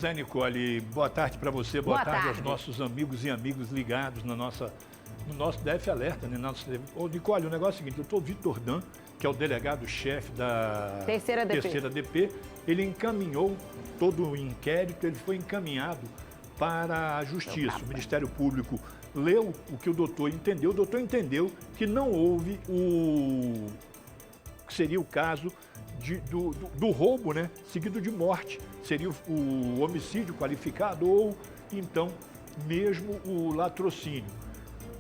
Zé Nicole, boa tarde para você, boa tarde aos tarde. nossos amigos e amigas ligados no nosso DF Alerta. Né? Ô, Nicole, o negócio é o seguinte, o doutor Vitor Dan, que é o delegado-chefe da Terceira DP, ele encaminhou todo o inquérito, ele foi encaminhado para a Justiça. O Ministério Público leu o que o doutor entendeu que não houve que seria o caso do roubo, né, seguido de morte. Seria o homicídio qualificado ou, então, mesmo o latrocínio.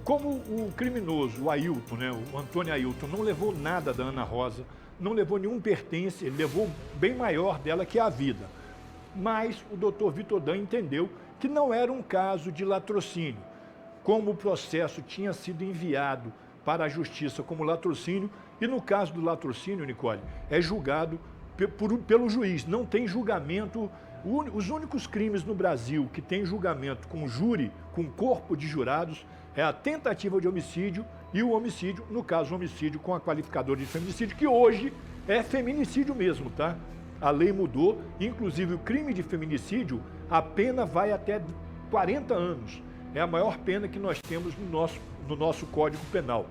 Como o criminoso, o Ailton, né, o Antônio Ailton, não levou nada da Ana Rosa, não levou nenhum pertence, ele levou bem maior dela que a vida. Mas o doutor Vitor Dan entendeu que não era um caso de latrocínio. Como o processo tinha sido enviado para a Justiça como latrocínio, e no caso do latrocínio, Nicole, é julgado pelo juiz, não tem julgamento. Os únicos crimes no Brasil que tem julgamento com júri, com corpo de jurados, é a tentativa de homicídio e o homicídio, no caso o homicídio com a qualificadora de feminicídio, que hoje é feminicídio mesmo, tá? A lei mudou, inclusive o crime de feminicídio, a pena vai até 40 anos. É a maior pena que nós temos no nosso Código Penal.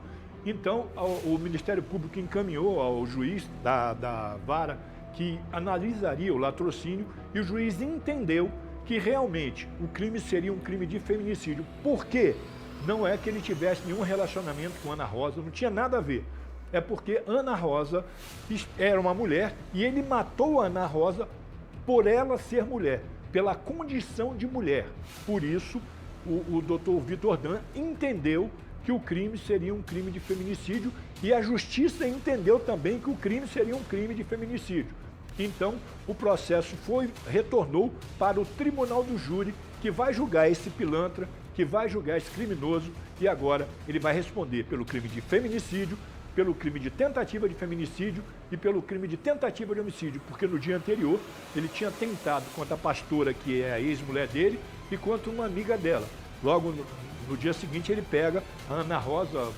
Então, o Ministério Público encaminhou ao juiz da vara que analisaria o latrocínio e o juiz entendeu que realmente o crime seria um crime de feminicídio. Por quê? Não é que ele tivesse nenhum relacionamento com Ana Rosa, não tinha nada a ver. É porque Ana Rosa era uma mulher e ele matou a Ana Rosa por ela ser mulher, pela condição de mulher. Por isso, o doutor Vitor Dan entendeu que o crime seria um crime de feminicídio e a Justiça entendeu também que o crime seria um crime de feminicídio. Então, o processo retornou para o Tribunal do Júri, que vai julgar esse pilantra, que vai julgar esse criminoso, e agora ele vai responder pelo crime de feminicídio, pelo crime de tentativa de feminicídio e pelo crime de tentativa de homicídio, porque no dia anterior ele tinha tentado contra a pastora, que é a ex-mulher dele, e contra uma amiga dela. Logo no dia seguinte ele pega a Ana Rosa,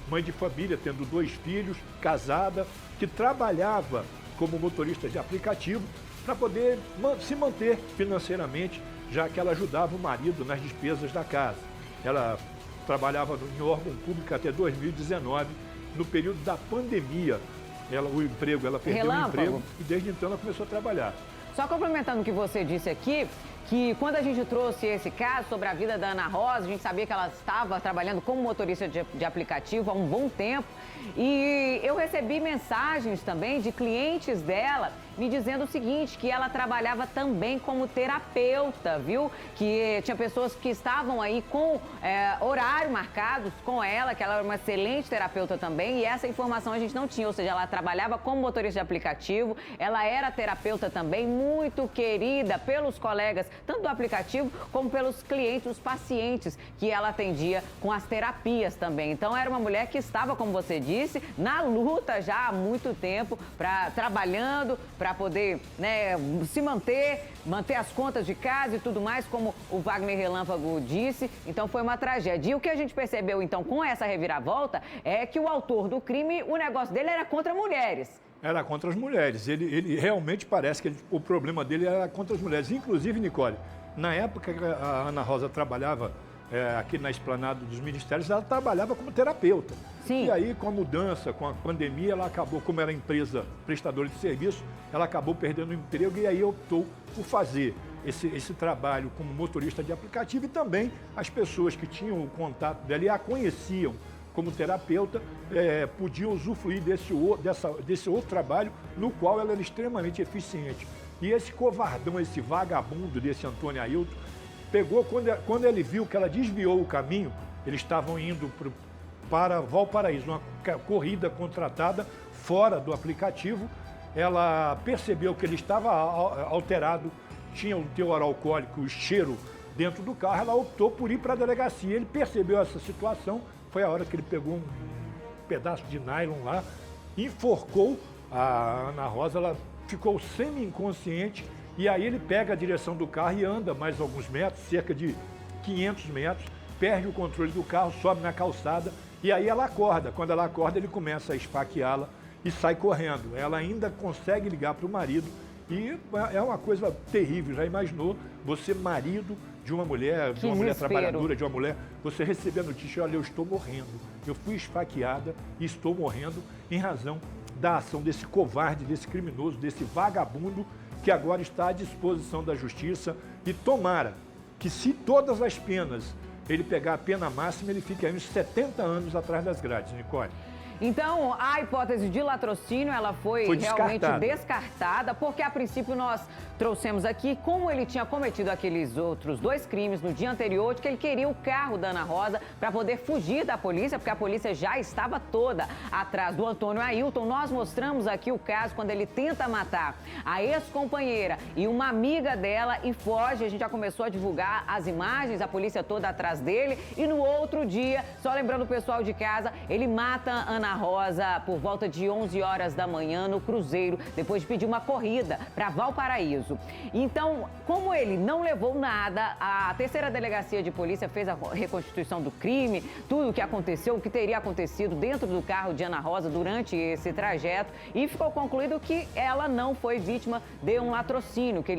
mãe de família, tendo 2 filhos, casada, que trabalhava como motorista de aplicativo para poder se manter financeiramente, já que ela ajudava o marido nas despesas da casa. Ela trabalhava em órgão público até 2019, no período da pandemia. Ela perdeu o emprego e desde então ela começou a trabalhar. Só complementando o que você disse aqui, que quando a gente trouxe esse caso sobre a vida da Ana Rosa, a gente sabia que ela estava trabalhando como motorista de aplicativo há um bom tempo. E eu recebi mensagens também de clientes dela me dizendo o seguinte, que ela trabalhava também como terapeuta, viu? Que tinha pessoas que estavam aí com horário marcados com ela, que ela era uma excelente terapeuta também, e essa informação a gente não tinha, ou seja, ela trabalhava como motorista de aplicativo, ela era terapeuta também, muito querida pelos colegas, tanto do aplicativo como pelos clientes, os pacientes que ela atendia com as terapias também. Então era uma mulher que estava, como você disse, na luta já há muito tempo, trabalhando, para poder, né, se manter as contas de casa e tudo mais, como o Wagner Relâmpago disse. Então foi uma tragédia. E o que a gente percebeu então com essa reviravolta é que o autor do crime, o negócio dele era contra mulheres. Era contra as mulheres. Ele realmente parece que o problema dele era contra as mulheres. Inclusive, Nicole, na época que a Ana Rosa trabalhava aqui na esplanada dos ministérios, ela trabalhava como terapeuta. Sim. E aí, com a mudança, com a pandemia, ela acabou, como era empresa prestadora de serviço, ela acabou perdendo o emprego e aí optou por fazer esse trabalho como motorista de aplicativo, e também as pessoas que tinham o contato dela e a conheciam como terapeuta podiam usufruir desse outro trabalho, no qual ela era extremamente eficiente. E esse covardão, esse vagabundo desse Antônio Ailton, pegou, quando ele viu que ela desviou o caminho, eles estavam indo para Valparaíso, uma corrida contratada fora do aplicativo. Ela percebeu que ele estava alterado, tinha um teor alcoólico, o cheiro dentro do carro, ela optou por ir para a delegacia. Ele percebeu essa situação, foi a hora que ele pegou um pedaço de nylon lá, enforcou a Ana Rosa, ela ficou semi-inconsciente, e aí ele pega a direção do carro e anda mais alguns metros, cerca de 500 metros, perde o controle do carro, sobe na calçada, e aí ela acorda. Quando ela acorda, ele começa a esfaqueá-la e sai correndo. Ela ainda consegue ligar para o marido E é uma coisa terrível, já imaginou? Você, marido de uma mulher, trabalhadora, de uma mulher, você receber a notícia, olha, eu estou morrendo, eu fui esfaqueada e estou morrendo em razão da ação desse covarde, desse criminoso, desse vagabundo, que agora está à disposição da justiça. E tomara que, se todas as penas, ele pegar a pena máxima, ele fique aí uns 70 anos atrás das grades, Nicole. Então, a hipótese de latrocínio, ela foi realmente descartada, porque a princípio nós trouxemos aqui como ele tinha cometido aqueles outros 2 crimes no dia anterior, de que ele queria o carro da Ana Rosa para poder fugir da polícia, porque a polícia já estava toda atrás do Antônio Ailton. Nós mostramos aqui o caso quando ele tenta matar a ex-companheira e uma amiga dela e foge. A gente já começou a divulgar as imagens, a polícia toda atrás dele. E no outro dia, só lembrando o pessoal de casa, ele mata a Ana Rosa por volta de 11 horas da manhã no Cruzeiro, depois de pedir uma corrida para Valparaíso. Então, como ele não levou nada, a terceira delegacia de polícia fez a reconstituição do crime, tudo o que aconteceu, o que teria acontecido dentro do carro de Ana Rosa durante esse trajeto, e ficou concluído que ela não foi vítima de um latrocínio, que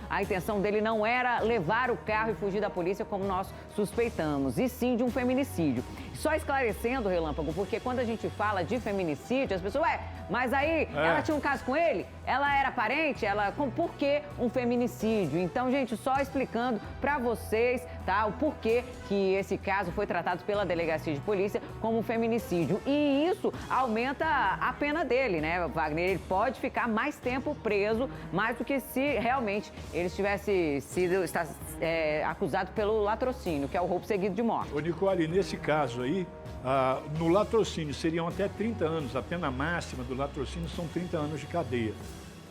a intenção dele não era levar o carro e fugir da polícia como nós suspeitamos, e sim de um feminicídio. Só esclarecendo, Relâmpago, porque quando a gente fala de feminicídio, as pessoas, mas aí ela tinha um caso com ele? Ela era parente? Por que um feminicídio? Então, gente, só explicando pra vocês, tá, o porquê que esse caso foi tratado pela delegacia de polícia como feminicídio. E isso aumenta a pena dele, né, Wagner? Ele pode ficar mais tempo preso, mais do que se realmente ele tivesse sido acusado pelo latrocínio, que é o roubo seguido de morte. Ô, Nicole, nesse caso aí, no latrocínio seriam até 30 anos, a pena máxima do latrocínio são 30 anos de cadeia.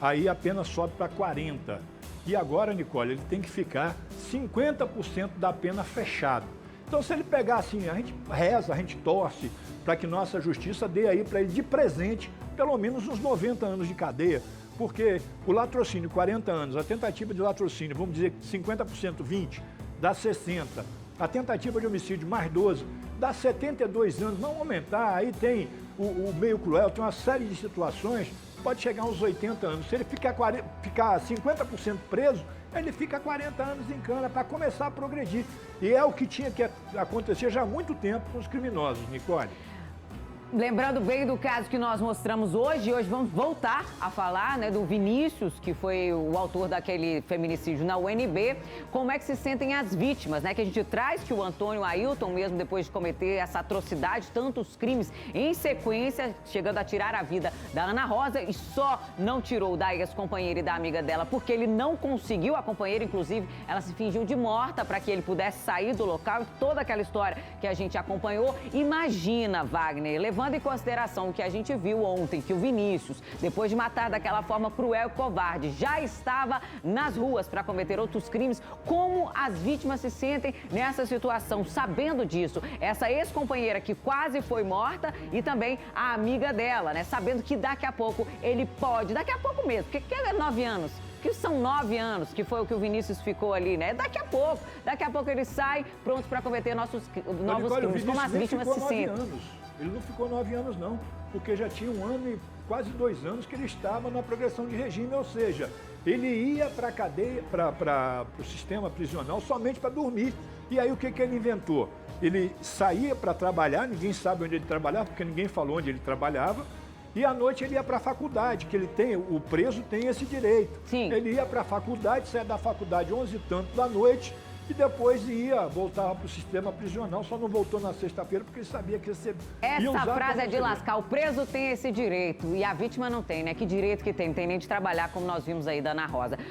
Aí a pena sobe para 40. E agora, Nicole, ele tem que ficar 50% da pena fechado. Então, se ele pegar assim, a gente reza, a gente torce para que nossa justiça dê aí para ele de presente pelo menos uns 90 anos de cadeia. Porque o latrocínio, 40 anos, a tentativa de latrocínio, vamos dizer 50%, 20, dá 60. A tentativa de homicídio mais 12, dá 72 anos. Vamos aumentar, aí tem o meio cruel, tem uma série de situações, pode chegar aos 80 anos. Se ele ficar 50% preso, ele fica 40 anos em cana para começar a progredir. E é o que tinha que acontecer já há muito tempo com os criminosos, Nicole. Lembrando bem do caso que nós mostramos hoje, hoje vamos voltar a falar, né, do Vinícius, que foi o autor daquele feminicídio na UNB. Como é que se sentem as vítimas, né? Que a gente traz que o Antônio Ailton, mesmo depois de cometer essa atrocidade, tantos crimes em sequência, chegando a tirar a vida da Ana Rosa, e só não tirou da ex-companheira e da amiga dela, porque ele não conseguiu. A companheira, inclusive, ela se fingiu de morta para que ele pudesse sair do local, e toda aquela história que a gente acompanhou. Imagina, Wagner, levando em consideração o que a gente viu ontem, que o Vinícius, depois de matar daquela forma cruel e covarde, já estava nas ruas para cometer outros crimes, como as vítimas se sentem nessa situação, sabendo disso. Essa ex-companheira que quase foi morta e também a amiga dela, né? Sabendo que daqui a pouco ele pode, daqui a pouco mesmo, porque é 9 anos. Que são 9 anos, que foi o que o Vinícius ficou ali, né? Daqui a pouco ele sai pronto para cometer novos crimes, como as vítimas se sentem. Ele não ficou 9 anos, não, porque já tinha 1 ano e quase 2 anos que ele estava na progressão de regime, ou seja, ele ia para a cadeia, para o sistema prisional somente para dormir. E aí o que ele inventou? Ele saía para trabalhar, ninguém sabe onde ele trabalhava, porque ninguém falou onde ele trabalhava. E à noite ele ia para a faculdade, que o preso tem esse direito. Sim. Ele ia para a faculdade, saia da faculdade 11h da noite e depois voltava para o sistema prisional, só não voltou na sexta-feira porque ele sabia que ia ser... Essa frase é de lascar, o preso tem esse direito e a vítima não tem, né? Que direito que tem? Não tem nem de trabalhar, como nós vimos aí da Ana Rosa.